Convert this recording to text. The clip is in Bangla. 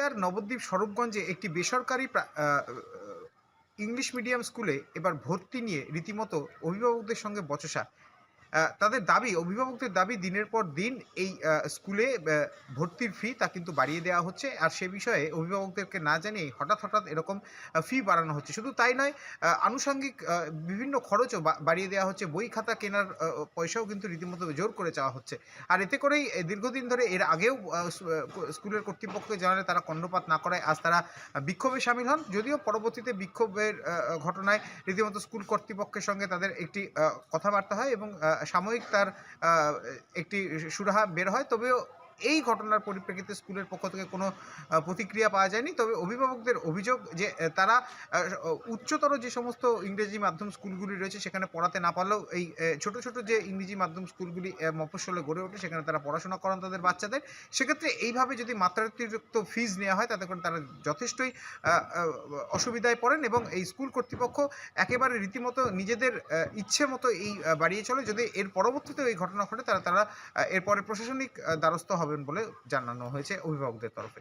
নদিয়ার নবদ্বীপ স্বরূপগঞ্জে একটি বেসরকারি ইংলিশ মিডিয়াম স্কুলে এবার ভর্তি নিয়ে রীতিমতো অভিভাবকদের সঙ্গে বচসা। তাদের দাবি, অভিভাবকদের দাবি দিনের পর দিন এই স্কুলে ভর্তির ফি তা কিন্তু বাড়িয়ে দেওয়া হচ্ছে। আর সে বিষয়ে অভিভাবকদেরকে না জানিয়েই হঠাৎ এরকম ফি বাড়ানো হচ্ছে। শুধু তাই নয়, আনুষঙ্গিক বিভিন্ন খরচও বাড়িয়ে দেওয়া হচ্ছে। বই খাতা কেনার পয়সাও কিন্তু রীতিমতো জোর করে চাওয়া হচ্ছে। আর এতে করেই দীর্ঘদিন ধরে এর আগেও স্কুলের কর্তৃপক্ষকে জানালে তারা কর্ণপাত না করায় আজ তারা বিক্ষোভে শামিল হন। যদিও পরবর্তীতে বিক্ষোভের ঘটনায় রীতিমতো স্কুল কর্তৃপক্ষের সঙ্গে তাদের একটি কথাবার্তা হয় এবং সাময়িক তার আ একটি সুরাহা বের হয়। তবেও এই ঘটনার পরিপ্রেক্ষিতে স্কুলের পক্ষ থেকে কোনো প্রতিক্রিয়া পাওয়া যায়নি। তবে অভিভাবকদের অভিযোগ যে তারা উচ্চতর যে সমস্ত ইংরেজি মাধ্যম স্কুলগুলি রয়েছে সেখানে পড়াতে না পারলেও এই ছোট যে ইংরেজি মাধ্যম স্কুলগুলি মফস্বলে গড়ে ওঠে সেখানে তারা পড়াশোনা করান তাদের বাচ্চাদের। সেক্ষেত্রে এইভাবে যদি মাত্রাতিরিক্ত ফিজ নেওয়া হয় তাতে করে তারা যথেষ্টই আ আ অসুবিধায় পড়েন এবং এই স্কুল কর্তৃপক্ষ একেবারে রীতিমতো নিজেদের ইচ্ছে মতো এই বাড়িয়ে চলে। যদি এর পরবর্তীতেও এই ঘটনা ঘটে তারা এরপরে প্রশাসনিক দ্বারস্থ হবেন বলে জানানো হয়েছে অভিভাবকদের তরফে।